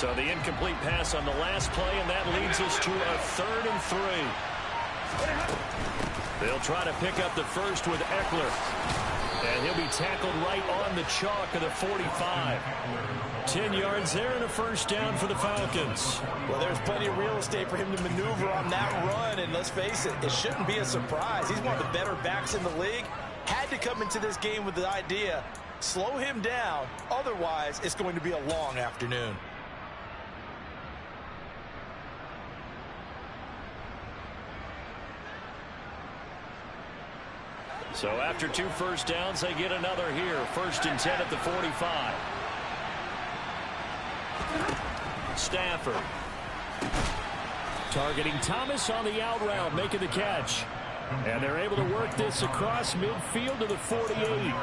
So the incomplete pass on the last play, and that leads us to a 3rd and 3. They'll try to pick up the first with Eckler. And he'll be tackled right on the chalk of the 45. 10 yards there and a first down for the Falcons. Well, there's plenty of real estate for him to maneuver on that run, and let's face it, it shouldn't be a surprise. He's one of the better backs in the league. Had to come into this game with the idea, slow him down, otherwise it's going to be a long afternoon. So after 2 first downs, they get another here. 1st and 10 at the 45. Stafford. Targeting Thomas on the out route, making the catch. And they're able to work this across midfield to the 48.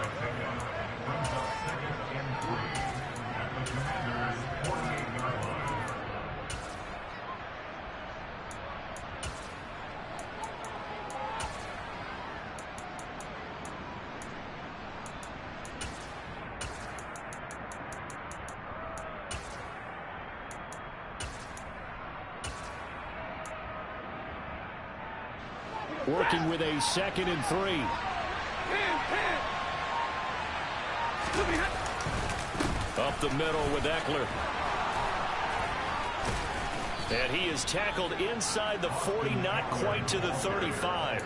Working with a 2nd and 3. Up the middle with Eckler. And he is tackled inside the 40, not quite to the 35.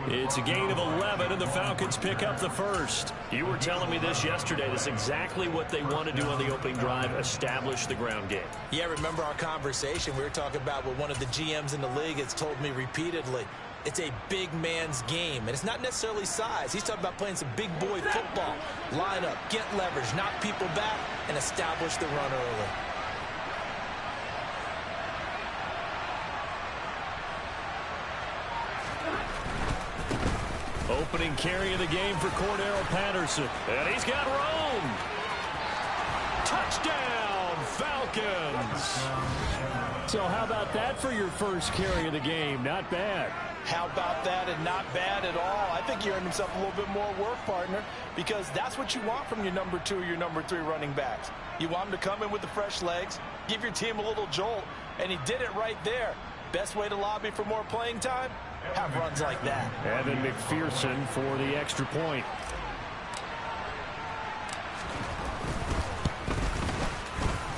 It's a gain of 11, and the Falcons pick up the first. You were telling me this yesterday. This is exactly what they want to do on the opening drive, establish the ground game. Yeah, remember our conversation. We were talking about what one of the GMs in the league has told me repeatedly. It's a big man's game, and it's not necessarily size. He's talking about playing some big boy football. Line up, get leverage, knock people back, and establish the run early. Opening carry of the game for Cordero Patterson. And he's got room. Touchdown, Falcons. So how about that for your first carry of the game? Not bad. How about that, and not bad at all. I think he earned himself a little bit more work, partner, because that's what you want from your number 2 or your number 3 running backs. You want him to come in with the fresh legs, give your team a little jolt, and he did it right there. Best way to lobby for more playing time? Have runs like that. Evan McPherson for the extra point.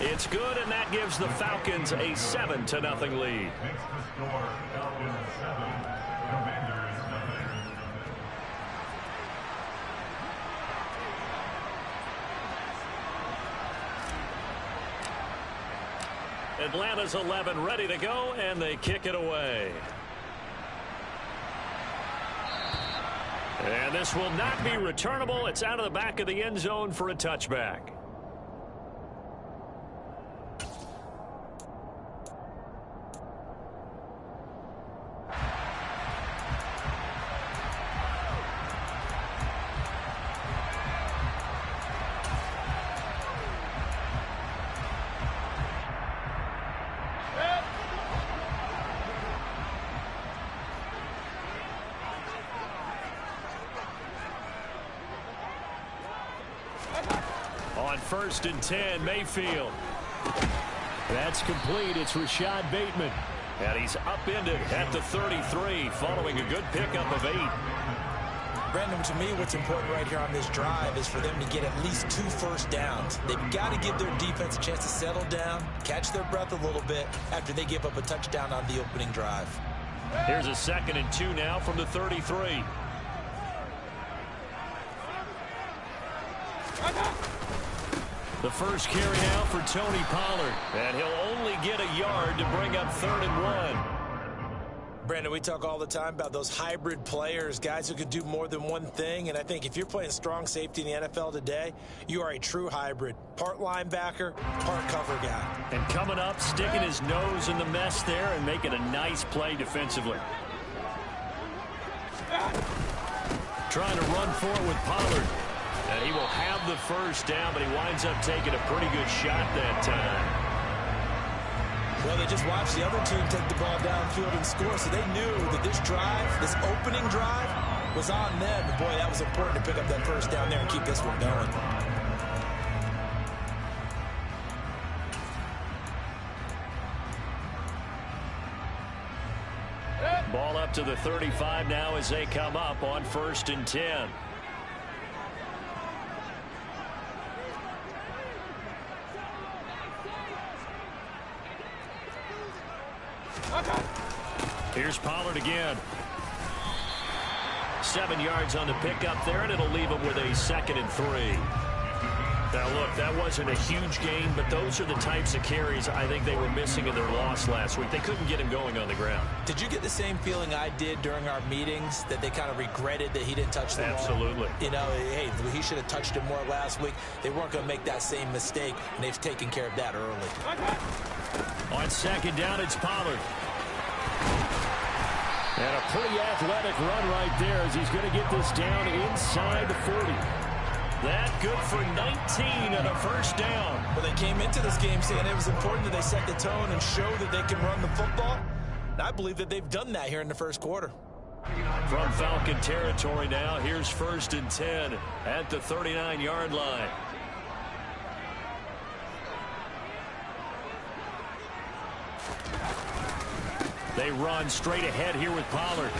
It's good, and that gives the Falcons a 7-0 lead. Atlanta's 11 ready to go, and they kick it away. And this will not be returnable. It's out of the back of the end zone for a touchback. On 1st and 10, Mayfield. That's complete. It's Rashad Bateman. And he's upended at the 33 following a good pickup of 8. Brandon, to me, what's important right here on this drive is for them to get at least 2 first downs. They've got to give their defense a chance to settle down, catch their breath a little bit after they give up a touchdown on the opening drive. Here's a 2nd and 2 now from the 33. The first carry now for Tony Pollard. And he'll only get a yard to bring up 3rd and 1. Brandon, we talk all the time about those hybrid players, guys who could do more than one thing. And I think if you're playing strong safety in the NFL today, you are a true hybrid. Part linebacker, part cover guy. And coming up, sticking his nose in the mess there and making a nice play defensively. Trying to run for it with Pollard. And he will have the first down, but he winds up taking a pretty good shot that time. Well, they just watched the other team take the ball downfield and score, so they knew that this drive, this opening drive, was on them. And boy, that was important to pick up that first down there and keep this one going. to the 35 now as they come up on 1st and 10. Here's Pollard again. 7 yards on the pickup there, and it'll leave him with a 2nd and 3. Now, look, that wasn't a huge gain, but those are the types of carries I think they were missing in their loss last week. They couldn't get him going on the ground. Did you get the same feeling I did during our meetings, that they kind of regretted that he didn't touch the ball? Absolutely. You know, hey, he should have touched it more last week. They weren't going to make that same mistake, and they've taken care of that early. On 2nd down, it's Pollard. And a pretty athletic run right there as he's going to get this down inside the 40. That good for 19 and a 1st down. Well, they came into this game saying it was important that they set the tone and show that they can run the football. And I believe that they've done that here in the 1st quarter. From Falcon territory now, here's 1st and 10 at the 39-yard line. They run straight ahead here with Pollard.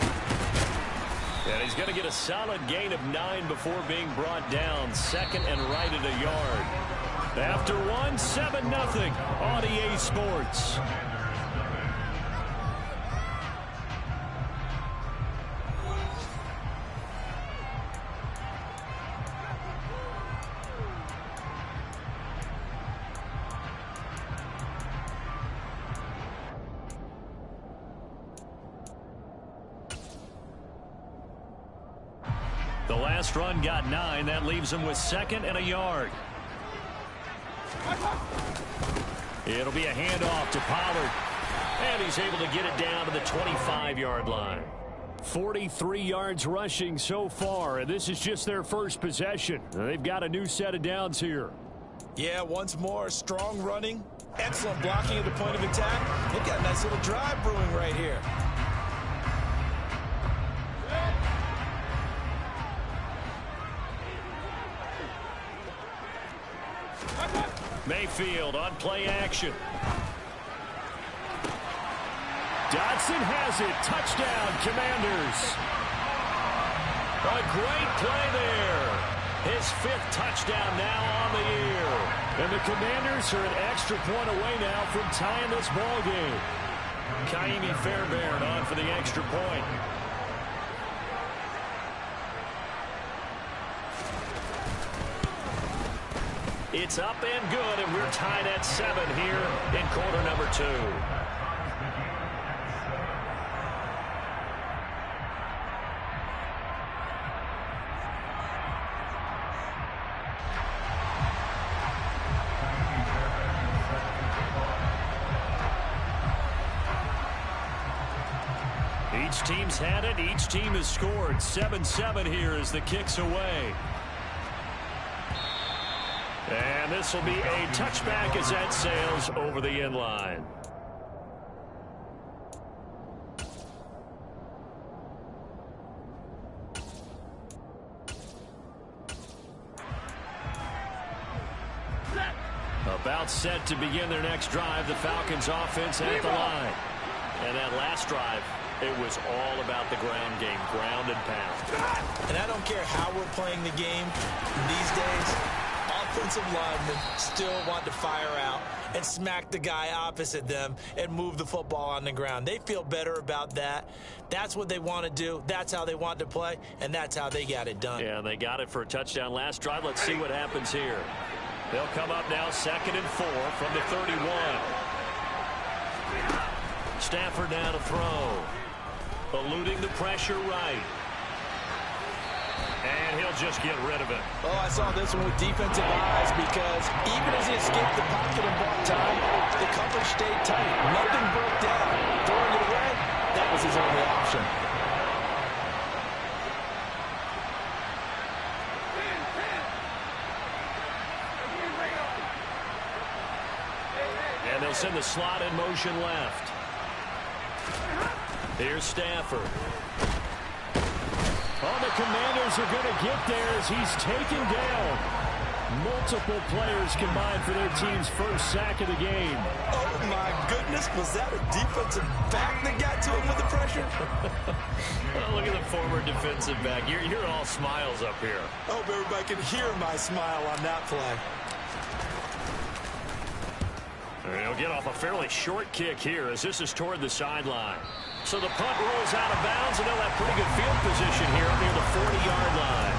And he's going to get a solid gain of 9 before being brought down. 2nd and right at a yard. After 1, 7-0 on EA Sports. The last run got 9. That leaves him with 2nd and a yard. It'll be a handoff to Pollard. And he's able to get it down to the 25-yard line. 43 yards rushing so far, and this is just their first possession. They've got a new set of downs here. Yeah, once more, strong running, excellent blocking at the point of attack. They've got a nice little drive brewing right here. Mayfield on play action. Dotson has it. Touchdown, Commanders. A great play there. His 5th touchdown now on the year. And the Commanders are an extra point away now from tying this ball game. Kaimi Fairbairn on for the extra point. It's up and good, and we're tied at 7 here in quarter number 2. Each team's had it. Each team has scored. 7-7 here as the kick's away. And this will be a touchback as that sails over the end line. About set to begin their next drive. The Falcons offense at the line. And that last drive, it was all about the ground game, ground and pound. And I don't care how we're playing the game these days. Offensive linemen still want to fire out and smack the guy opposite them and move the football on the ground. They feel better about that. That's what they want to do. That's how they want to play, and that's how they got it done. Yeah, they got it for a touchdown last drive. Let's see what happens here. They'll come up now 2nd and 4 from the 31. Stafford now to throw. Eluding the pressure right. And he'll just get rid of it. Oh, I saw this one with defensive eyes because even as he escaped the pocket and bought time, the coverage stayed tight. Nothing broke down. Throwing it away, that was his only option. And they'll send the slot in motion left. Here's Stafford. Oh, the Commanders are going to get there as he's taken down. Multiple players combined for their team's first sack of the game. Oh, my goodness. Was that a defensive back that got to him with the pressure? Oh, look at the former defensive back. You're all smiles up here. I hope everybody can hear my smile on that play. He'll get off a fairly short kick here as this is toward the sideline. So the punt rolls out of bounds, and they'll have pretty good field position here near the 40-yard line.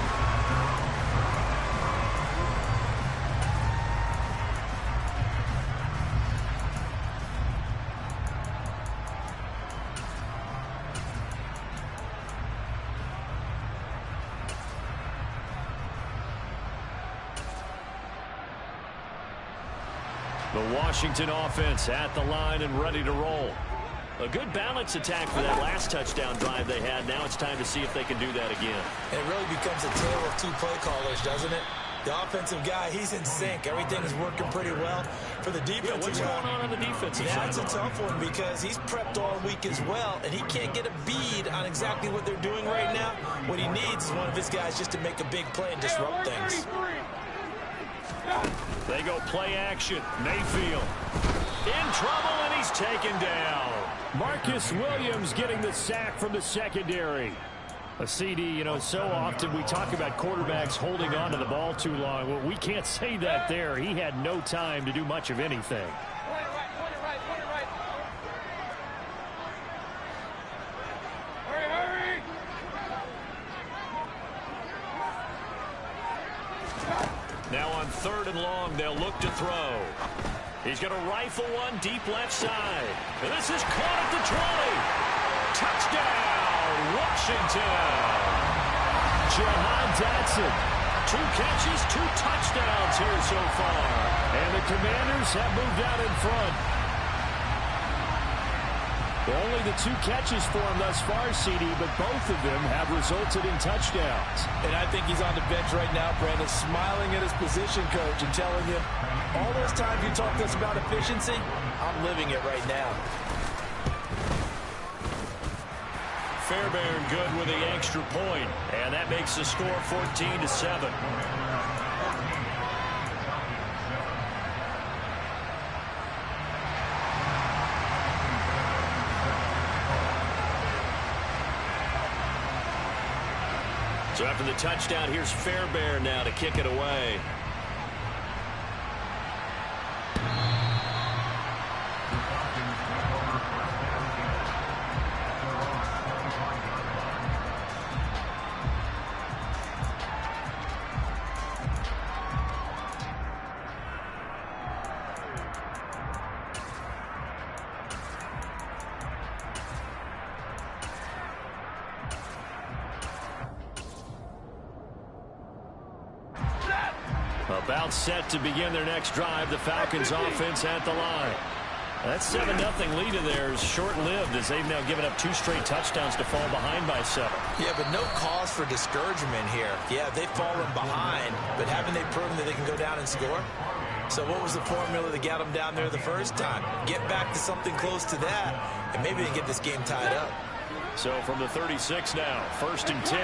The Washington offense at the line and ready to roll. A good balance attack for that last touchdown drive they had. Now it's time to see if they can do that again. It really becomes a tale of two play callers, doesn't it? The offensive guy, he's in sync. Everything is working pretty well. For the defensive what's going on the defensive side? That's a tough one because he's prepped all week as well, and he can't get a bead on exactly what they're doing right now. What he needs is one of his guys just to make a big play and disrupt things. They go play action. Mayfield in trouble, and he's taken down. Marcus Williams getting the sack from the secondary. A CD, so often we talk about quarterbacks holding on to the ball too long. Well, we can't say that there. He had no time to do much of anything. Now on 3rd and long, they'll look to throw. He's going to rifle one deep left side. And this is caught at the 20. Touchdown, Washington. Jahan Dotson. 2 catches, 2 touchdowns here so far. And the Commanders have moved out in front. Only the 2 catches for him thus far, CD, but both of them have resulted in touchdowns. And I think he's on the bench right now, Brandon, smiling at his position coach and telling him, all those times you talk to us about efficiency, I'm living it right now. Fairbairn good with the extra point, and that makes the score 14-7. So after the touchdown, here's Fairbairn now to kick it away. About set to begin their next drive. The Falcons offense at the line. That 7-0 lead of theirs short-lived as they've now given up 2 straight touchdowns to fall behind by 7. Yeah, but no cause for discouragement here. Yeah, they've fallen behind, but haven't they proven that they can go down and score? So what was the formula that got them down there the first time? Get back to something close to that, and maybe they get this game tied up. So from the 36 now, 1st and 10.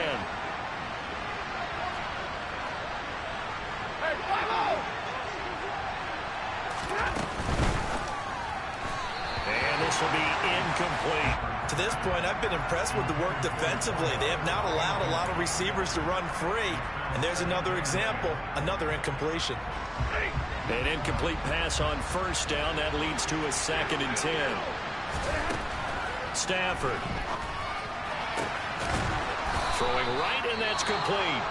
Will be incomplete. To this point, I've been impressed with the work defensively. They have not allowed a lot of receivers to run free. And there's another example, another incompletion. An incomplete pass on 1st down. That leads to a 2nd and 10. Stafford. Throwing right, and that's complete.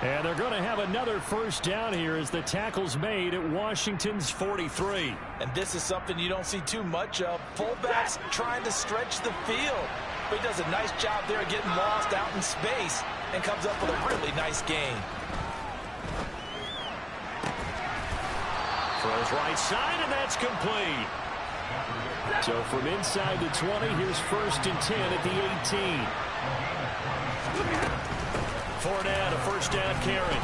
And they're going to have another 1st down here as the tackle's made at Washington's 43. And this is something you don't see too much of. Fullbacks trying to stretch the field. But he does a nice job there getting lost out in space and comes up with a really nice gain. Throws right side, and that's complete. So from inside the 20, here's 1st and 10 at the 18. Fournette, a 1st down carry.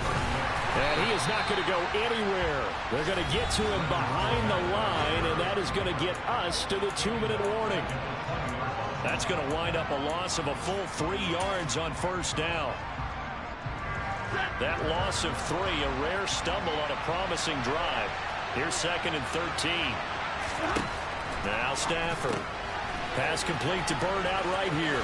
And he is not going to go anywhere. They're going to get to him behind the line, and that is going to get us to the 2-minute warning. That's going to wind up a loss of a full 3 yards on 1st down. That loss of 3, a rare stumble on a promising drive. Here's 2nd and 13. Now Stafford. Pass complete to Bird out right here.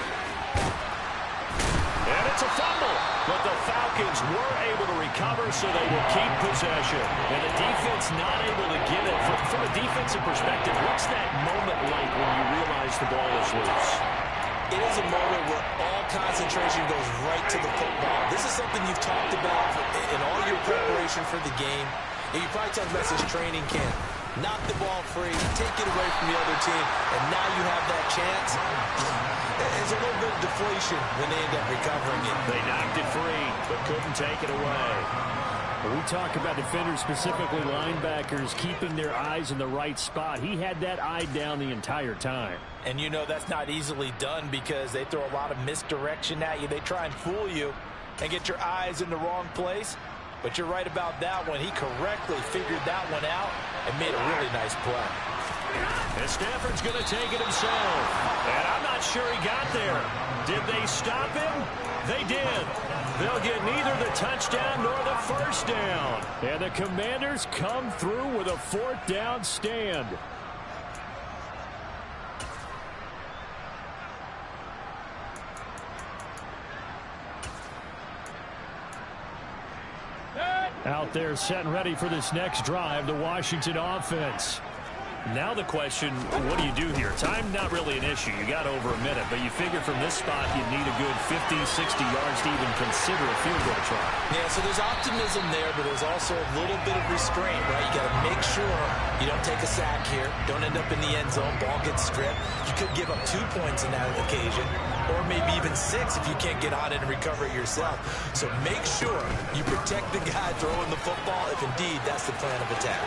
And it's a fumble. But the Falcons were able to recover, so they will keep possession. And the defense not able to get it. From a defensive perspective, what's that moment like when you realize the ball is loose? It is a moment where all concentration goes right to the football. This is something you've talked about in all your preparation for the game. And you probably talked about this training camp. Knock the ball free, take it away from the other team, and now you have that chance. There's a little bit of deflation when they end up recovering it. They knocked it free, but couldn't take it away. When we talk about defenders, specifically linebackers, keeping their eyes in the right spot. He had that eye down the entire time. And you know that's not easily done because they throw a lot of misdirection at you. They try and fool you and get your eyes in the wrong place. But you're right about that one. He correctly figured that one out and made a really nice play. And Stafford's going to take it himself. And I'm not sure he got there. Did they stop him? They did. They'll get neither the touchdown nor the first down. And the Commanders come through with a 4th down stand. Out there set and ready for this next drive, the Washington offense. Now the question, what do you do here? Time not really an issue. You got over a minute, but you figure from this spot you'd need a good 50, 60 yards to even consider a field goal try. Yeah, so there's optimism there, but there's also a little bit of restraint, right? You got to make sure you don't take a sack here. Don't end up in the end zone. Ball gets stripped. You could give up 2 points in that occasion, or maybe even 6 if you can't get on it and recover it yourself. So make sure you protect the guy throwing the football if indeed that's the plan of attack.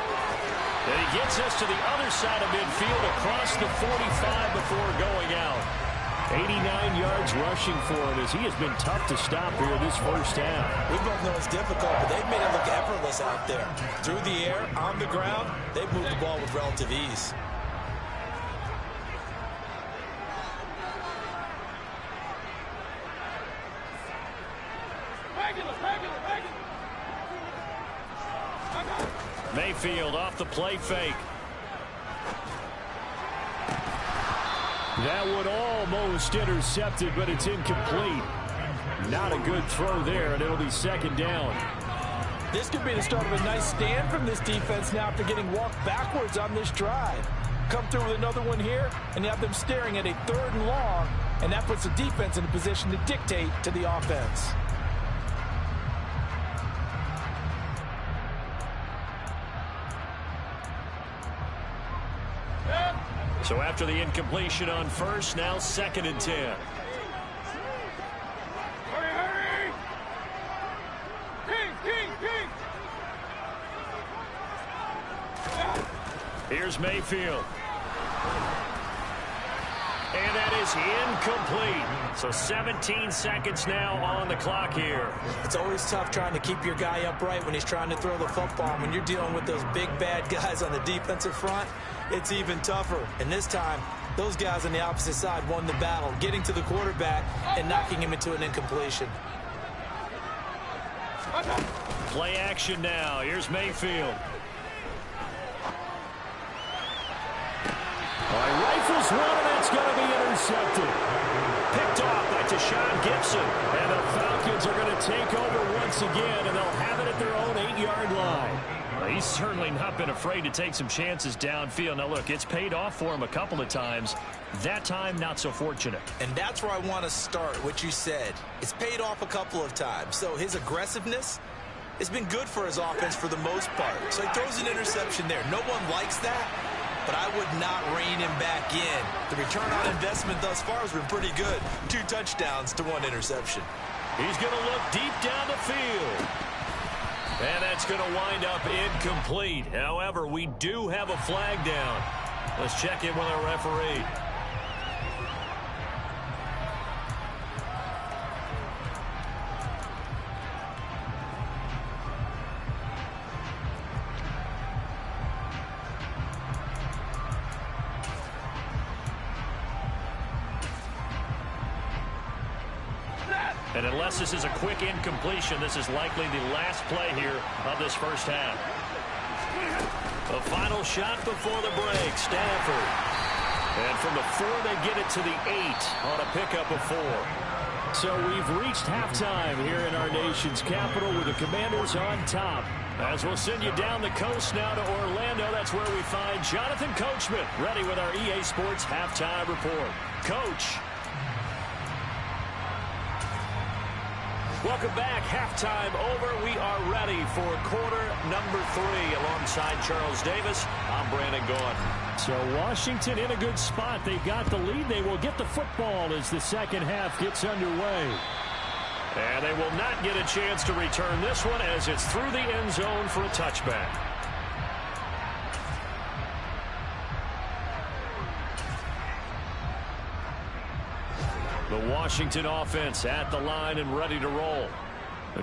And he gets us to the other side of midfield across the 45 before going out. 89 yards rushing for him as he has been tough to stop here this first half. We both know it's difficult, but they've made it look effortless out there. Through the air, on the ground, they've moved the ball with relative ease. Mayfield off the play fake. That one almost intercepted, but it's incomplete. Not a good throw there, and it'll be 2nd down. This could be the start of a nice stand from this defense now after getting walked backwards on this drive. Come through with another one here, and you have them staring at a 3rd and long, and that puts the defense in a position to dictate to the offense. So after the incompletion on first, now 2nd and 10. Hurry! King! Here's Mayfield. And that is incomplete. So 17 seconds now on the clock here. It's always tough trying to keep your guy upright when he's trying to throw the football. When you're dealing with those big, bad guys on the defensive front, it's even tougher. And this time, those guys on the opposite side won the battle, getting to the quarterback and knocking him into an incompletion. Play action now. Here's Mayfield. Rifles one, and that's going to be intercepted. Picked off by Tashawn Gibson. And the Falcons are going to take over once again, and they'll have it at their own 8-yard line. Well, he's certainly not been afraid to take some chances downfield. Now, look, it's paid off for him a couple of times. That time, not so fortunate. And that's where I want to start, what you said. It's paid off a couple of times. So his aggressiveness has been good for his offense for the most part. So he throws an interception there. No one likes that, but I would not rein him back in. The return on investment thus far has been pretty good. 2 touchdowns to 1 interception. He's going to look deep down the field. And that's going to wind up incomplete. However, we do have a flag down. Let's check in with our referee. And And unless this is a quick incompletion, this is likely the last play here of this first half. The final shot before the break, Stanford. And from the 4, they get it to the 8 on a pickup of 4. So we've reached halftime here in our nation's capital with the Commanders on top. As we'll send you down the coast now to Orlando, that's where we find Jonathan Coachman ready with our EA Sports Halftime Report. Coach. Welcome back. Halftime over. We are ready for quarter number 3. Alongside Charles Davis, I'm Brandon Gordon. So Washington in a good spot. They got the lead. They will get the football as the second half gets underway. And they will not get a chance to return this one as it's through the end zone for a touchback. The Washington offense at the line and ready to roll.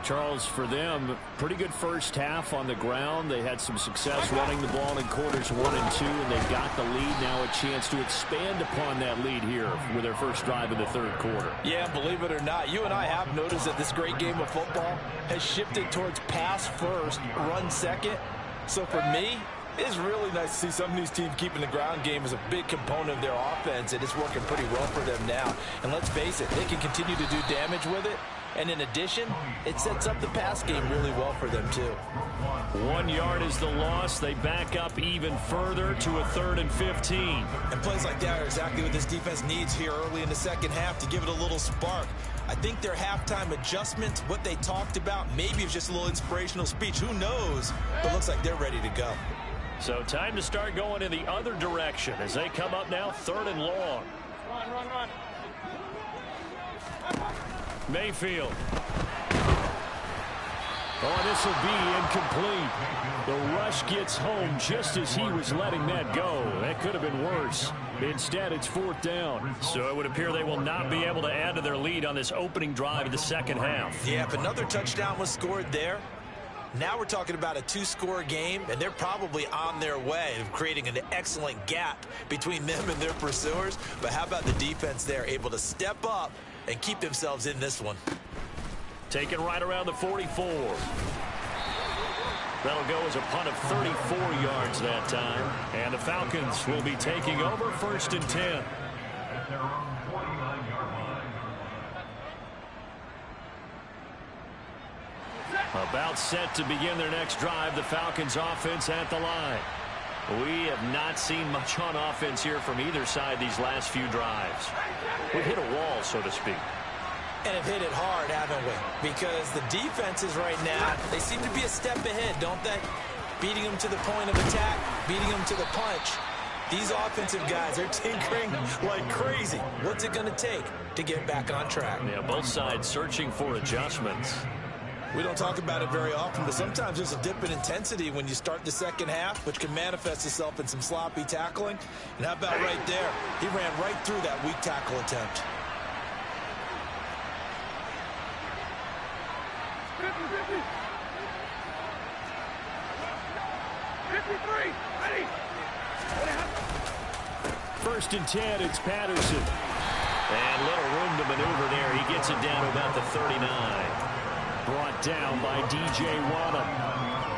Charles, for them, pretty good first half on the ground. They had some success running the ball in quarters 1 and 2, and they've got the lead. Now a chance to expand upon that lead here with their first drive in the third quarter. Yeah, believe it or not, you and I have noticed that this great game of football has shifted towards pass first, run second. So for me, it's really nice to see some of these teams keeping the ground game as a big component of their offense, and it's working pretty well for them now. And let's face it, they can continue to do damage with it. And in addition, it sets up the pass game really well for them, too. 1 yard is the loss. They back up even further to a 3rd and 15. And plays like that are exactly what this defense needs here early in the second half to give it a little spark. I think their halftime adjustments, what they talked about, maybe it's just a little inspirational speech. Who knows? But looks like they're ready to go. So time to start going in the other direction as they come up now 3rd and long. Run. Mayfield. Oh, this will be incomplete. The rush gets home just as he was letting that go. That could have been worse. Instead, it's 4th down. So it would appear they will not be able to add to their lead on this opening drive of the second half. Yeah, if another touchdown was scored there, now we're talking about a 2-score game, and they're probably on their way of creating an excellent gap between them and their pursuers. But how about the defense there, able to step up and keep themselves in this one? Taken right around the 44. That'll go as a punt of 34 yards that time. And the Falcons will be taking over 1st and 10. About set to begin their next drive, the Falcons offense at the line. We have not seen much on offense here from either side these last few drives. We've hit a wall, so to speak. And have hit it hard, haven't we? Because the defenses right now, they seem to be a step ahead, don't they? Beating them to the point of attack, beating them to the punch. These offensive guys are tinkering like crazy. What's it going to take to get back on track? Yeah, both sides searching for adjustments. We don't talk about it very often, but sometimes there's a dip in intensity when you start the second half, which can manifest itself in some sloppy tackling. And how about right there? He ran right through that weak tackle attempt. 53, ready. 1st and 10, it's Patterson. And little room to maneuver there. He gets it down to about the 39. Brought down by DJ Waddle.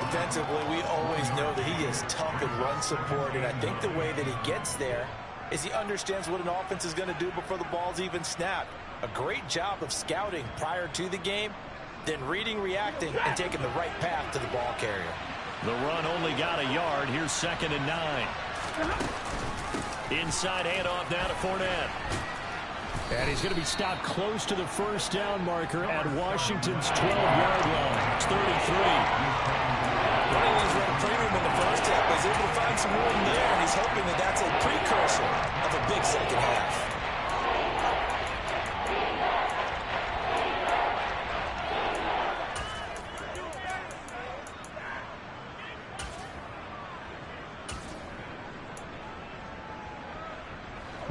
Defensively, we always know that he is tough in run support, and I think the way that he gets there is he understands what an offense is going to do before the ball's even snapped. A great job of scouting prior to the game, then reading, reacting, and taking the right path to the ball carrier. The run only got a yard. Here's 2nd and 9. Inside handoff now to Fournette. And he's going to be stopped close to the 1st down marker at Washington's 12-yard line. It's 33. Running his run premium in the first half, but he's able to find some room there, and he's hoping that that's a precursor of a big second half.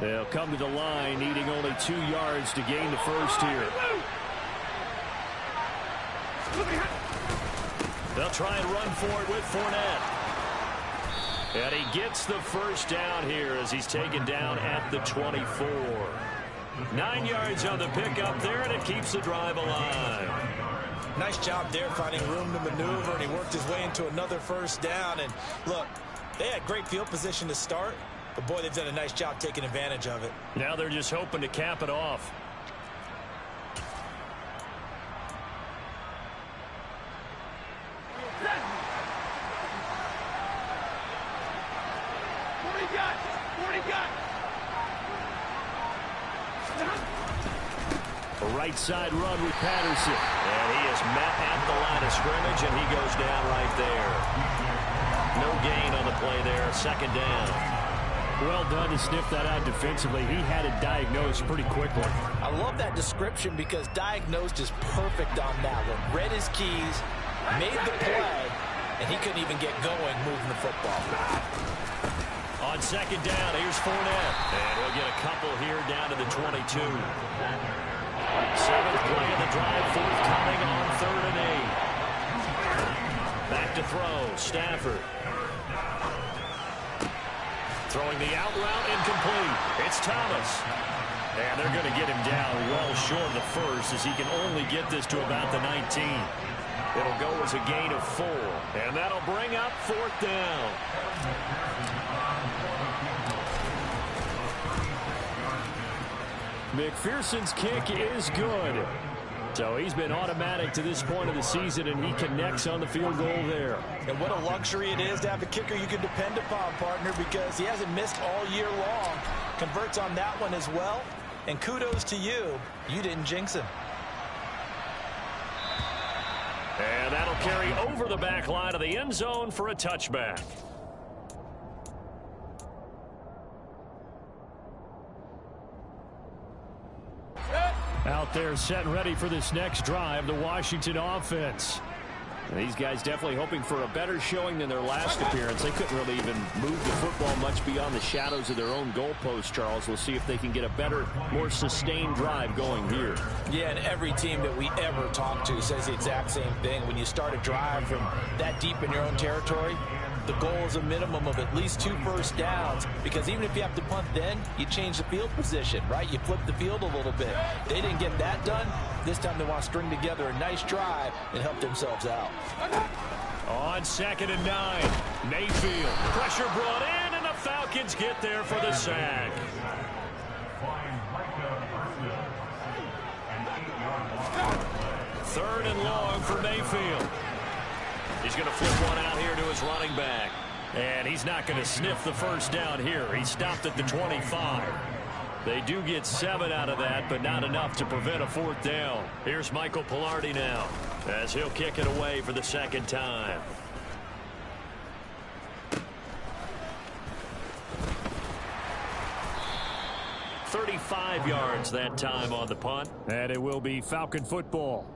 They'll come to the line, needing only 2 yards to gain the first here. They'll try and run for it with Fournette. And he gets the first down here as he's taken down at the 24. 9 yards on the pickup there, and it keeps the drive alive. Nice job there finding room to maneuver, and he worked his way into another first down. And look, they had great field position to start, but boy, they've done a nice job taking advantage of it. Now they're just hoping to cap it off. A right side run with Patterson. And he is met at the line of scrimmage, and he goes down right there. No gain on the play there. Second down. Well done to sniff that out defensively. He had it diagnosed pretty quickly. I love that description because diagnosed is perfect on that one. Read his keys, made the play, and he couldn't even get going moving the football. On second down, here's Fournette. And he'll get a couple here down to the 22. 7th play of the drive, forthcoming on 3rd and 8. Back to throw, Stafford. Throwing the out route, incomplete. It's Thomas. And they're going to get him down well short of the first, as he can only get this to about the 19. It'll go as a gain of 4. And that'll bring up 4th down. McPherson's kick is good. So he's been automatic to this point of the season, and he connects on the field goal there. And what a luxury it is to have a kicker you can depend upon, partner, because he hasn't missed all year long. Converts on that one as well. And kudos to you. You didn't jinx him. And that'll carry over the back line of the end zone for a touchback. Out there set and ready for this next drive, the Washington offense. And these guys definitely hoping for a better showing than their last appearance. They couldn't really even move the football much beyond the shadows of their own goalpost, Charles. We'll see if they can get a better, more sustained drive going here. Yeah, and every team that we ever talk to says the exact same thing. When you start a drive from that deep in your own territory, the goal is a minimum of at least 2 first downs, because even if you have to punt then, you change the field position, right? You flip the field a little bit. They didn't get that done. This time they want to string together a nice drive and help themselves out. On 2nd and 9, Mayfield. Pressure brought in, and the Falcons get there for the sack. Third and long for Mayfield. He's going to flip one out here to his running back. And he's not going to sniff the first down here. He stopped at the 25. They do get 7 out of that, but not enough to prevent a 4th down. Here's Michael Pilardi now, as he'll kick it away for the second time. .35 yards that time on the punt. And it will be Falcon football.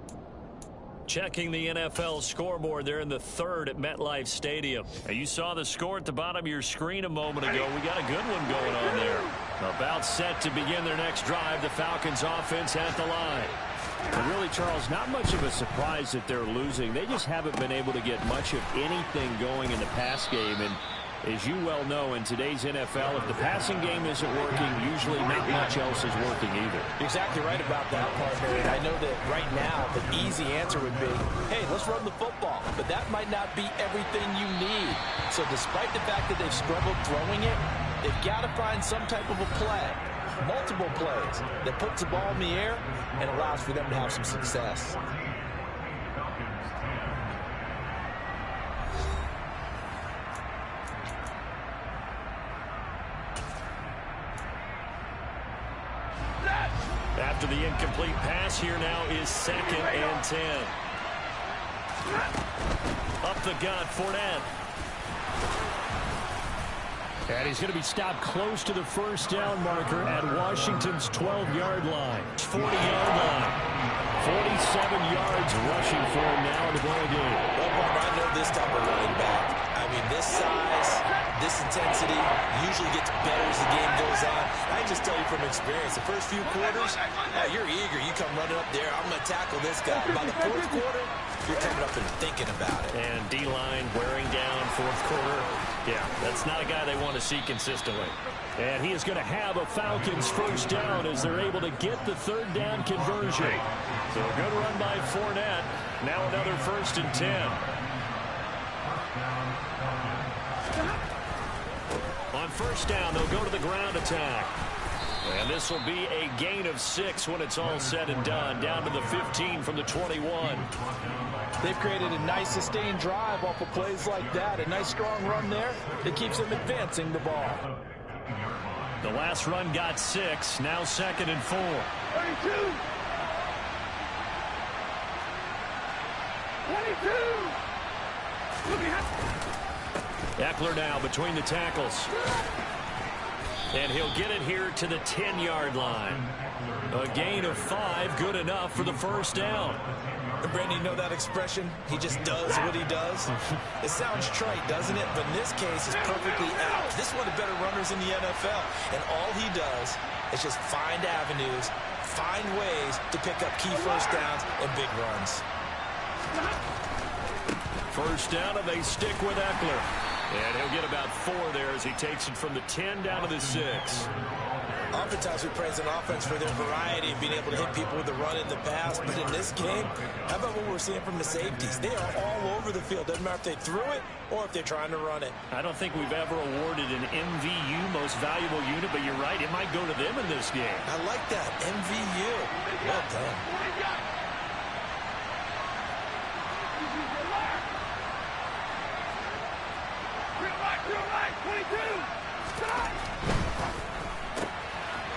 Checking the NFL scoreboard there in the 3rd at MetLife Stadium. And you saw the score at the bottom of your screen a moment ago. We got a good one going on there. About set to begin their next drive, the Falcons offense at the line. And really, Charles, not much of a surprise that they're losing. They just haven't been able to get much of anything going in the pass game. And as you well know, in today's NFL, if the passing game isn't working, usually not much else is working either. You're exactly right about that, partner. And I know that right now the easy answer would be, hey, let's run the football. But that might not be everything you need. So despite the fact that they've struggled throwing it, they've got to find some type of a play, multiple plays, that puts the ball in the air and allows for them to have some success. After the incomplete pass, here now is 2nd and 10. Up the gut, Fournette. And he's going to be stopped close to the first down marker at Washington's 12-yard line. 40-yard line. 47 yards rushing for him now in the ball game. Well, Bob, I know this type of running back. I mean, this size, this intensity usually gets better as the game goes on. I can just tell you from experience, the first few quarters, you're eager. You come running up there, I'm going to tackle this guy. By the fourth quarter, you're coming up and thinking about it. And D-line wearing down fourth quarter. Yeah, that's not a guy they want to see consistently. And he is going to have a Falcons first down as they're able to get the third down conversion. So a good run by Fournette. Now another 1st and 10. On first down, they'll go to the ground attack. And this will be a gain of 6 when it's all said and done. Down to the 15 from the 21. They've created a nice sustained drive off of plays like that. A nice strong run there that keeps them advancing the ball. The last run got 6. Now 2nd and 4. 32. 22. Eckler now between the tackles. And he'll get it here to the 10-yard line. A gain of 5, good enough for the first down. Brandon, you know that expression? He just does what he does. It sounds trite, doesn't it? But in this case, it's perfectly apt. This is one of the better runners in the NFL. And all he does is just find avenues, find ways to pick up key first downs and big runs. First down, and they stick with Eckler. And he'll get about 4 there as he takes it from the 10 down to the 6. Oftentimes we praise an offense for their variety of being able to hit people with the run in the pass. But in this game, how about what we're seeing from the safeties? They are all over the field. Doesn't matter if they threw it or if they're trying to run it. I don't think we've ever awarded an MVU, most valuable unit, but you're right, it might go to them in this game. I like that, MVU. Well done. Real right, 22. Stop.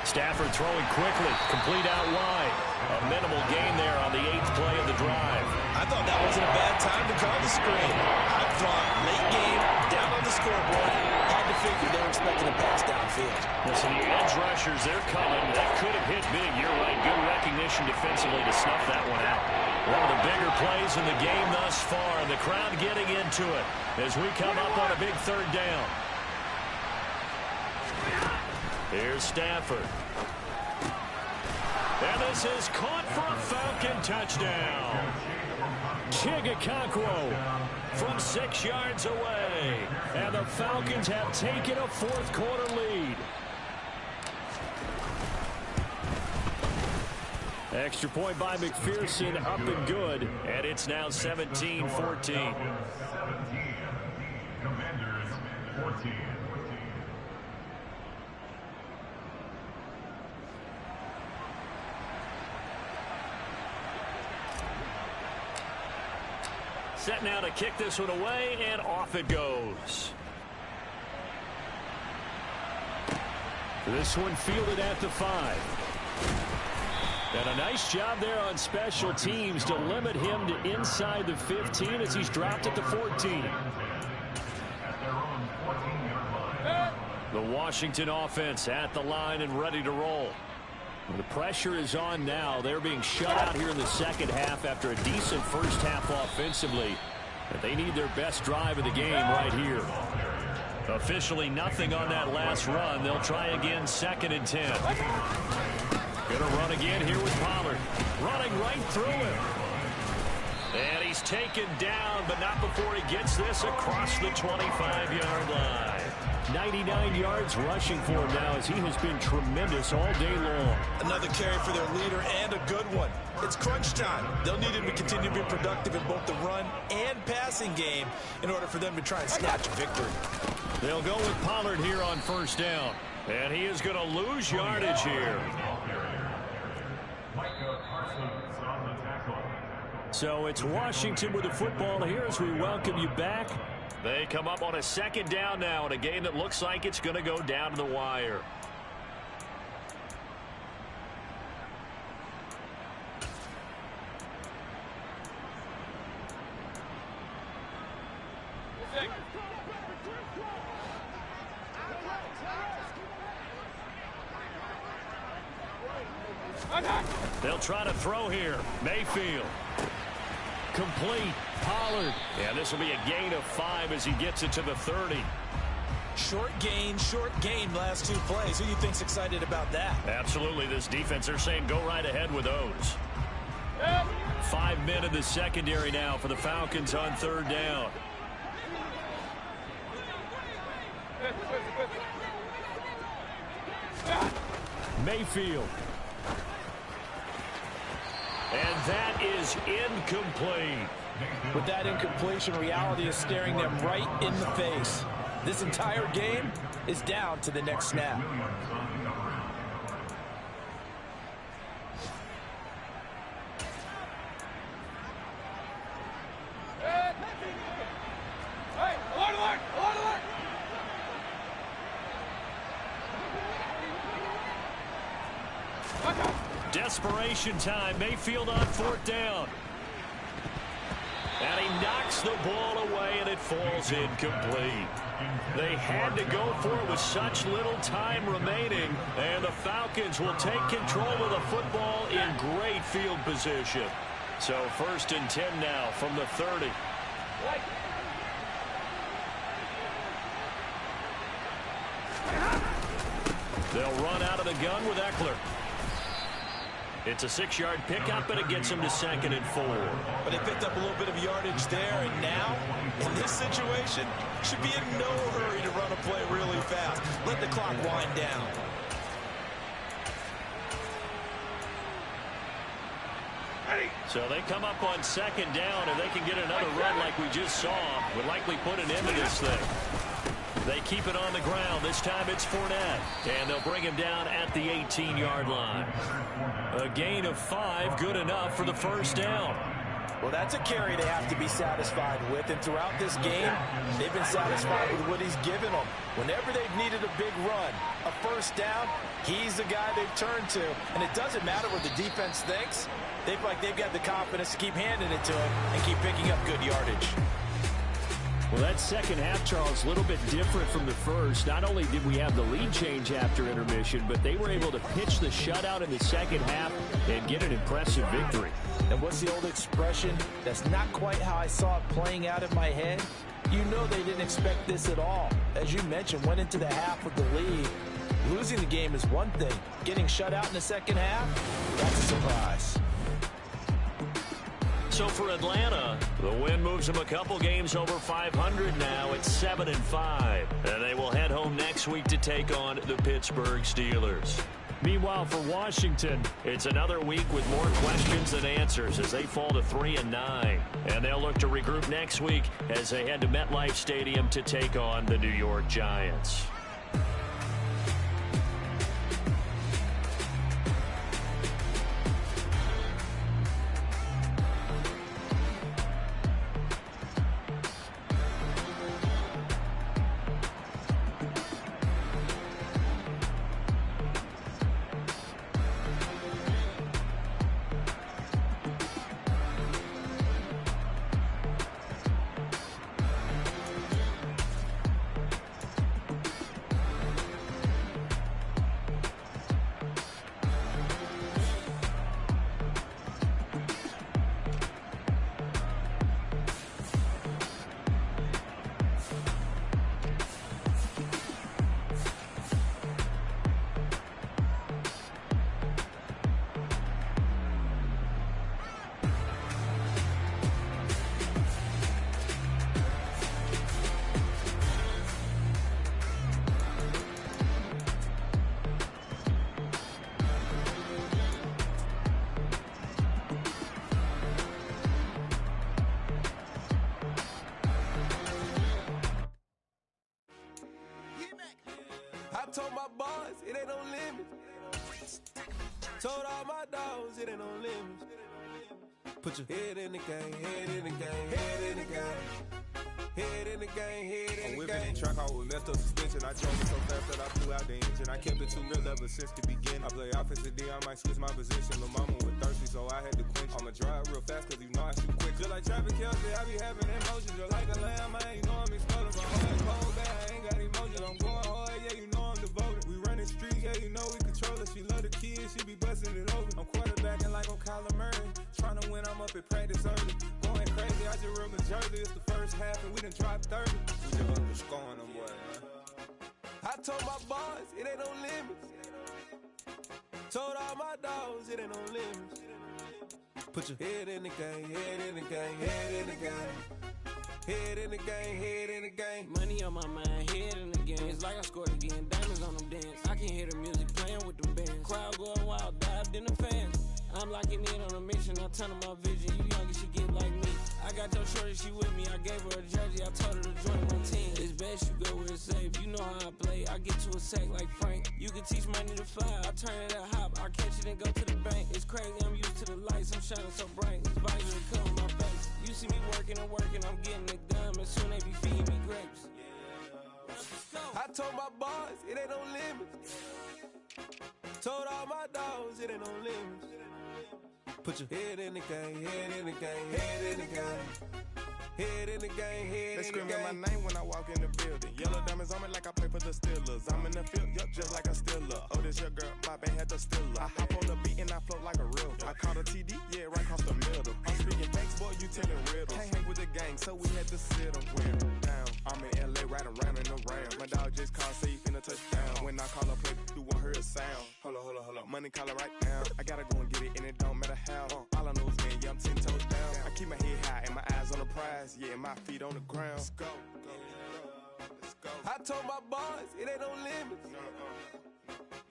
Stafford throwing quickly, complete out wide. A minimal gain there on the 8th play of the drive. I thought that wasn't a bad time to call the screen. I thought late game, down on the scoreboard, had to figure they were expecting a pass downfield. Listen, the edge rushers, they're coming. That could have hit big. You're right. Good recognition defensively to snuff that one out. One of the bigger plays in the game thus far, and the crowd getting into it as we come up on a big third down. Here's Stafford. And this is caught for a Falcon touchdown. Chigakakwo from 6 yards away. And the Falcons have taken a fourth quarter lead. Extra point by McPherson, up and good. And it's now 17-14. Commanders 14. Set now to kick this one away, and off it goes. This one fielded at the 5. And a nice job there on special teams to limit him to inside the 15 as he's dropped at the 14. The Washington offense at the line and ready to roll. The pressure is on now. They're being shut out here in the second half after a decent first half offensively. But they need their best drive of the game right here. Officially nothing on that last run. They'll try again, 2nd and 10. Gonna run again here with Pollard. Running right through him. And he's taken down, but not before he gets this across the 25-yard line. 99 yards rushing for him now as he has been tremendous all day long. Another carry for their leader and a good one. It's crunch time. They'll need him to continue to be productive in both the run and passing game in order for them to try and snatch a victory. They'll go with Pollard here on first down. And he is going to lose yardage here. So it's Washington with the football here as we welcome you back. They come up on a 2nd down now in a game that looks like it's going to go down to the wire. They'll try to throw here. Mayfield. Complete. Pollard. And this will be a gain of 5 as he gets it to the 30. Short gain last 2 plays. Who do you think's excited about that? Absolutely. This defense, they're saying go right ahead with those. 5 men in the secondary now for the Falcons on 3rd down. Mayfield. And that is incomplete. With that incompletion, reality is staring them right in the face. This entire game is down to the next snap. Desperation time. Mayfield on 4th down. And he knocks the ball away, and it falls incomplete. They had to go for it with such little time remaining, and the Falcons will take control of the football in great field position. So 1st and 10 now from the 30. They'll run out of the gun with Eckler. It's a 6-yard pickup, and it gets him to 2nd and 4. But they picked up a little bit of yardage there, and now, in this situation, should be in no hurry to run a play really fast. Let the clock wind down. So they come up on 2nd down, and they can get another run like we just saw. Would likely put an end to this thing. They keep it on the ground. This time it's Fournette. And they'll bring him down at the 18-yard line. A gain of 5, good enough for the 1st down. Well, that's a carry they have to be satisfied with. And throughout this game, they've been satisfied with what he's given them. Whenever they've needed a big run, a 1st down, he's the guy they've turned to. And it doesn't matter what the defense thinks. They feel like they've got the confidence to keep handing it to him and keep picking up good yardage. Well, that second half, Charles, a little bit different from the first. Not only did we have the lead change after intermission, but they were able to pitch the shutout in the second half and get an impressive victory. And what's the old expression? That's not quite how I saw it playing out in my head. You know they didn't expect this at all. As you mentioned, went into the half with the lead. Losing the game is one thing. Getting shut out in the second half, that's a surprise. So for Atlanta, the win moves them a couple games over 500 now at 7-5. And they will head home next week to take on the Pittsburgh Steelers. Meanwhile, for Washington, it's another week with more questions than answers as they fall to 3-9. And they'll look to regroup next week as they head to MetLife Stadium to take on the New York Giants. I told my boys, it ain't no limit. Told all my dogs, it ain't no limit. Put your head in the game, head in the game, head in the game. Head in the game, head in the game. I'm whipping the track out with messed up suspension. I drove it so fast that I flew out the engine. I kept it too real ever since the beginning. I play offensive D, I might switch my position. Lil' mama was thirsty, so I had to quench. I'ma drive real fast, cause you know I shoot quick. Just like Travis Kelce, I be having emotions. Just like a lamb, man, you know I'm exploding. From hard cold back, I ain't got emotions. I'm going hard, yeah, you know I'm devoted. We running streets, yeah, you know we control it. She love the kids, she be busting it over. I'm quarterbacking like I'm Kyler Murray. Trying to win, I'm up at practice early. Going crazy, I just rub a jersey. It's the first half and we done dropped 30. We just scoring them, boy, man. I told my boys, it ain't no limits. Told all my dogs, it ain't no limits. Put your head in the game, head in the game, head in the game. Head in the game, head in the game. Money on my mind, head in the game. It's like I scored again, diamonds on them dance. I can hear the music playing with them bands. Crowd going wild, dived in the fans. I'm locking in on a mission, I turn on my vision. You young, she get like me. I got your shorty, she with me. I gave her a jersey, I told her to join my team. It's best you go where it's safe. You know how I play, I get to a sack like Frank. You can teach money to fly, I turn it at hop. I catch it and go to the bank. It's crazy, I'm used to the lights, I'm shining so bright. It's vital to cover my face. You see me working and working, I'm getting it done. And soon they be feeding me grapes. I told my boys, it ain't no limits. Told all my dogs, it ain't no limits. Put your head in the game, head in the game, head in the game. Head in the game, head in the game. They screaming my name when I walk in the building. Yellow diamonds on me like I play for the Steelers. I'm in the field, yup, just like a Steeler. Oh, this your girl, my band had the Steeler. I hop on the beat and I float like a river. I caught a TD, yeah, right across the middle. I'm speaking thanks, boy, you telling riddles. Can't hang with the gang, so we had to sit them wear down. I'm in LA, riding round and around. My dog just called, say he finna touch down. When I call a play, you won't hear a sound. Hold up, money calling right now. I gotta go and get it, and it don't matter how. All I know is, man, yeah, I'm 10 toes down. I keep my head high and my eyes on the prize. Yeah, my feet on the ground. Let's go. Let's go. I told my boys, it ain't no limits.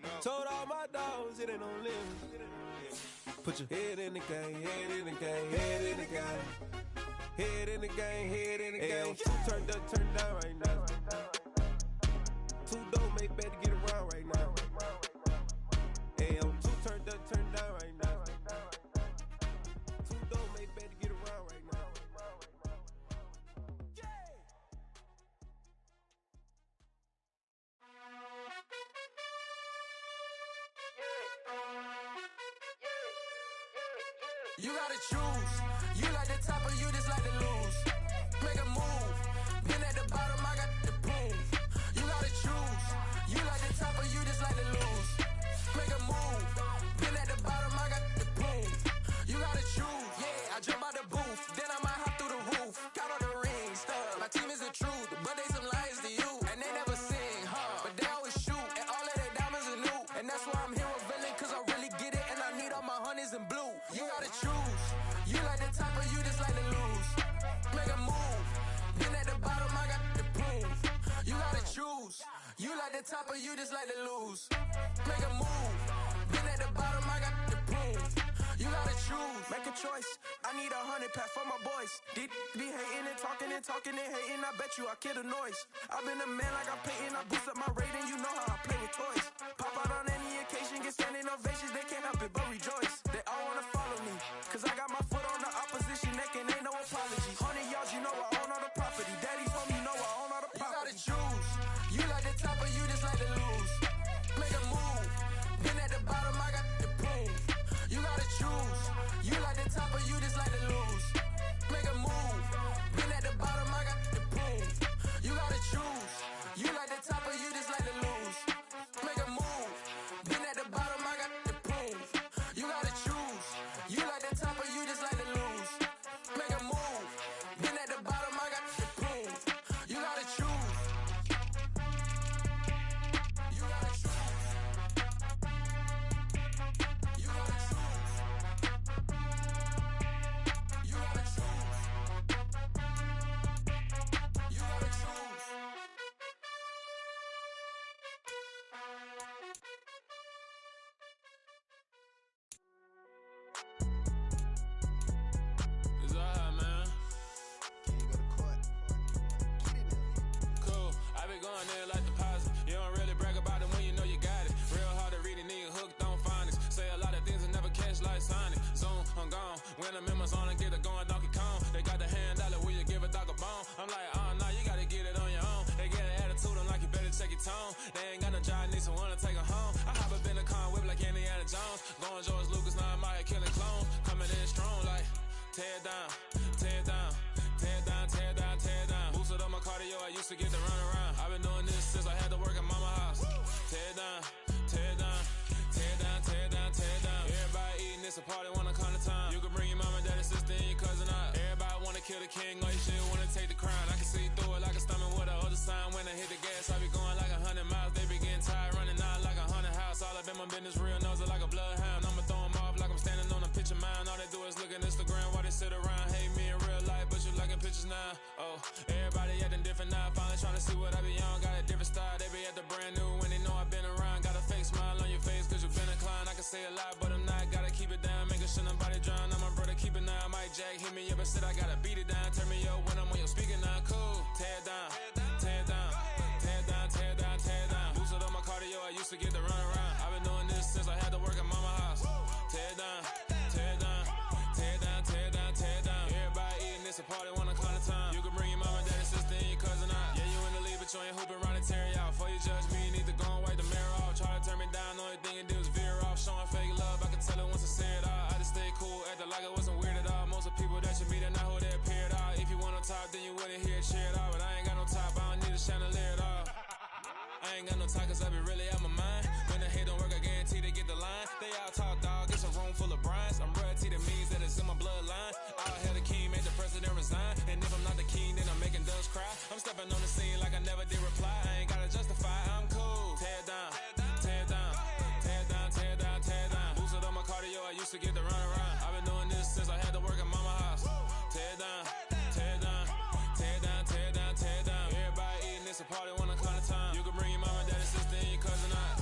No. Told all my dogs, it ain't no limits. Put your head in the game, head in the game, head in the game. Head in the game, head in the game. Two turned up, turned down right now. Two dope make better get around right now. Hey, I'm two turned up, turned down right now. Two dope make better get around right now. You gotta choose. You like the top or you just like to lose. Make a move. Been at the bottom, I got the boom. You gotta choose. You like the top or you just like to lose. Make a move. Been at the bottom, I got the boom. You gotta choose. Yeah, I jump out the booth. Then I might hop through the roof. Count on the ring stuff. My team is the truth, but they some liars to you. And they never sing, but they always shoot. And all of their diamonds are new. And that's why I'm here with villain, cause I really get it. And I need all my honeys in blue. You gotta choose. You like the top or you just like to lose. Make a move. Been at the bottom, I got the boom. You gotta choose. You like the top or you just like to lose. Make a move. Been at the bottom, I got the boom. You gotta choose. Make a choice. I need 100 pack for my boys. Be hating and talking and hating. I bet you I kill the noise. I've been a man like I'm Peyton. I boost up my rating. You know how I play with toys. Pop out on any occasion, get standing ovations. They can't help it but rejoice. They all wanna follow me, cause I got my foot on the opposition neck and ain't no apology. 100 yards, you know I own all the property. Daddy's home, you know I own all the property. You gotta choose. You like the top or you just like to lose. Make a move. Been at the bottom, I got the boom. You gotta choose. You like the top or you just like to lose. Make a move. Been at the bottom, I got the boom. You gotta choose. You like the top or you just like to lose. Make a move. Been at the bottom, I got the boom. You gotta choose. You like the top or you just like to lose. Make a move. Been at the bottom, I got the boom. You gotta choose. You gotta choose. You gotta choose. You gotta choose. You gotta choose. It's alright, man. Can you go to court? Get in there. Cool. I been going there like deposit. You don't really brag about it when you know you got it. Real hard to read a nigga hooked on phonics. Say a lot of things and never catch like Sonic. Zoom, I'm gone. When I'm in my zone, I get it going Donkey Kong. They got the hand dollar, will you give a dog a bone? I'm like, nah, you gotta get it on your own. They get an attitude, I'm like, you better check your tone. They ain't got no job, need someone to take her home. I hop up in the car, whip like Indiana Jones. Going George Lucas, now I'm out here killing clones. Coming in strong like, tear down, tear down, tear down, tear down, tear down. Boosted up my cardio, I used to get to run around. I've been doing this since I had to work at mama house. Tear down, tear down, tear down, tear down, tear down. Everybody eating, it's a party, wanna come to time. You can bring your mama, daddy, sister, and your cousin out. Everybody wanna kill the king, or you shit wanna take the crown. I can see through it like a stomach with a other sign. When I hit the gas, I be going like 100 miles the brand new when they know I've been around. Got a fake smile on your face cause you've been inclined. I can say a lot but I'm not, gotta keep it down. Making sure nobody drown, I'm my brother, keep it now. Mike Jack hit me up and said I gotta beat it down. Turn me up when I'm on your speaker now, cool. Tear it down, tear it down, tear it down, tear it down, tear it down. Boost it on my cardio, I used to get to run around. I've been doing this since I had to work at mama house. Tear it down, tear it down, tear it down, tear it down, tear it down. Everybody eating this a party, 1 o'clock of time. You can bring your mama, daddy, sister, and your cousin out. Yeah, you in the lead, but you ain't hooping around and tearing out. Before you judge me, you need to go and wipe the mirror off. Try to turn me down, the only thing you do is veer off. Showing fake love, I can tell it once I say it all. I just stay cool, acting like it wasn't weird at all. Most of the people that you meet are not who they appear at all. If you want on top, then you wouldn't hear it cheer at all. But I ain't got no top, I don't need a chandelier at all. I ain't got no time cause I be really out my mind. When the hate don't work, I guarantee they get the line. They all talk dog, it's a room full of brinds. I'm royalty, that means that it's in my bloodline. All hell the king, made the president resign. And if I'm not the king, then I'm making doves cry. I'm stepping on the scene like I never did reply. I ain't gotta justify, I'm cool. Tear it down, tear it down, tear it down, tear it down, tear it down. Boost it on my cardio, I used to get to run around. I've been doing this since I had to work at mama house. Tear it down, tear it down, tear it down, tear it down, tear it down. Everybody eating this a party, 1 o'clock of time. You can bring your mama, daddy, sister, and your cousin out.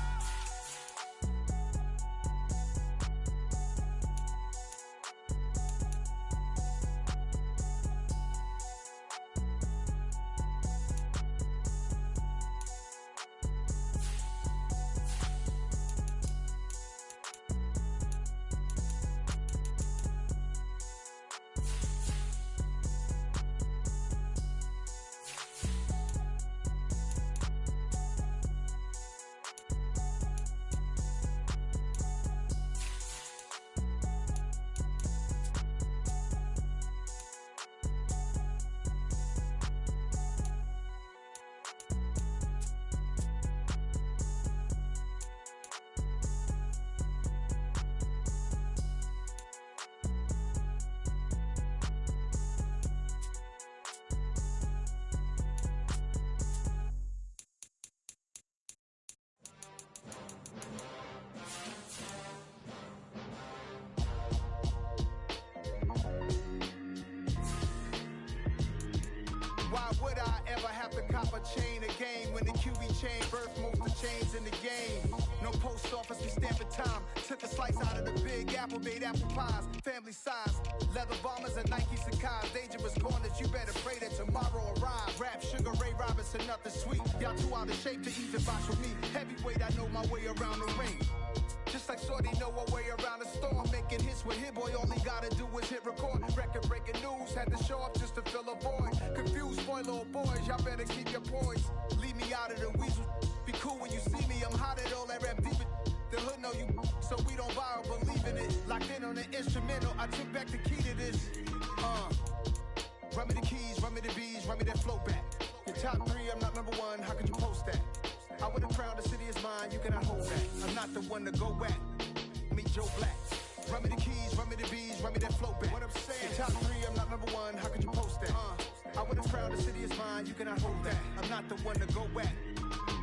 Why would I ever have to cop a chain again when the QB chain birthed most of chains in the game? No post office, we stamping time. Took a slice out of the big apple, made apple pies, family size. Leather bombers and Nike Sacai's. Dangerous corners, you better pray that tomorrow arrives. Rap, Sugar Ray Robinson, nothing sweet. Y'all too out of shape to even box with me. Heavyweight, I know my way around the ring. Just like Shorty know her way around the storm. Making hits with Hit Boy, all he gotta do is hit record. Record breaking news, had to show up just to fill a void. Confused, spoiler boys, y'all better keep your poise. Leave me out of the weasel. Be cool when you see me, I'm hot at all that rap deep. The hood know you, so we don't buy or believe in it. Locked in on the instrumental, I took back the key to this. Run me the keys, run me the bees, run me that flow back. Your top 3, I'm not number 1, how could you post that? I would've crowned the city is mine, you cannot hold that. I'm not the one to go back. Meet Joe Black. Run me the keys, run me the bees, run me that flow back. What I'm saying, top 3, I'm not number 1, how could you post that? I would've crowned the city is mine, you cannot hold that. I'm not the one to go back.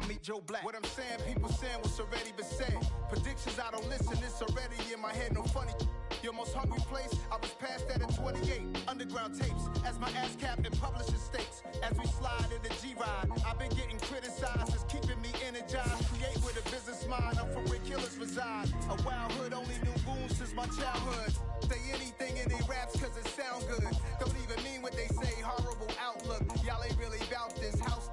Meet Joe Black. What I'm saying, people saying what's already been said. Predictions, I don't listen, it's already in my head, no funny. Your most hungry place, I was past that at 28. Underground tapes, as my ass cap in publishing states. As we slide in the G-Ride, I've been getting criticized, it's keeping me energized. Create with a business mind, I'm from where killers reside. A wild hood, only knew goons since my childhood. Say anything in their raps cause it sound good. Don't even mean what they say, horrible outlook. Y'all ain't really about this house.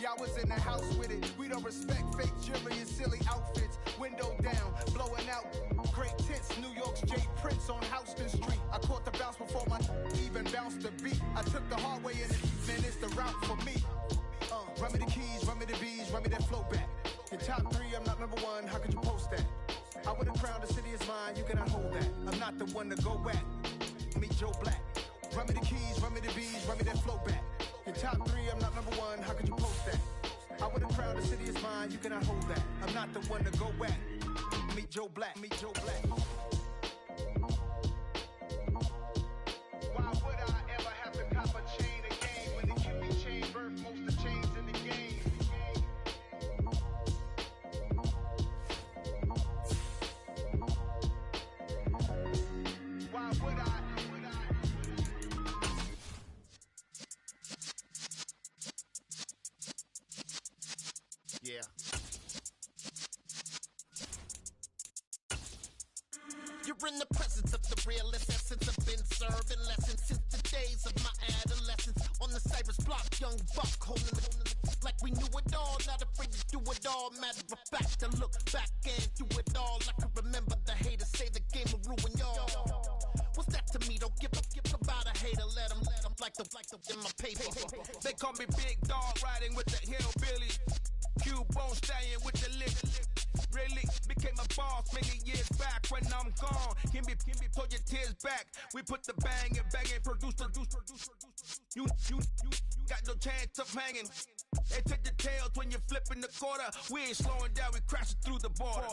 Y'all was in the house with it. We don't respect fake jewelry and silly outfits. Window down, blowing out. Great tits, New York's J. Prince on Houston Street. I caught the bounce before my even bounced the beat. I took the hard way and man, it's the route for me. Run me the keys, run me the bees, run me that flow back. Your top 3, I'm not number 1, how could you post that? I would've crowned the city is mine, you cannot hold that. I'm not the one to go back. Meet Joe Black. Run me the keys, run me the bees, run me that flow back. Your top 3, I'm not number 1, how could you post that? I would've crowned the city is mine, you cannot hold that. I'm not the one to go back. Meet Joe Black, meet Joe Black. Why would I ever have to cop a chain again when the QB chain birthed most of chains in the game? Why would I? Yeah. You're in the presence of the realest essence. I've been serving lessons since the days of my adolescence. On the Cypress block, young buck holding it like we knew it all. Not afraid to do it all. Matter of fact, to look back and do it all. I can remember the haters say the game will ruin y'all. What's that to me? Don't give about a hater. Let them like the in my paper. They call me Big Dog, riding with the hillbilly. Cubone staying with the lick. Really became a boss many years back. When I'm gone, can be pull your tears back. We put the bang and produce. You got no chance of hanging. They take the tails when you're flipping the quarter. We ain't slowing down, we crashing through the border.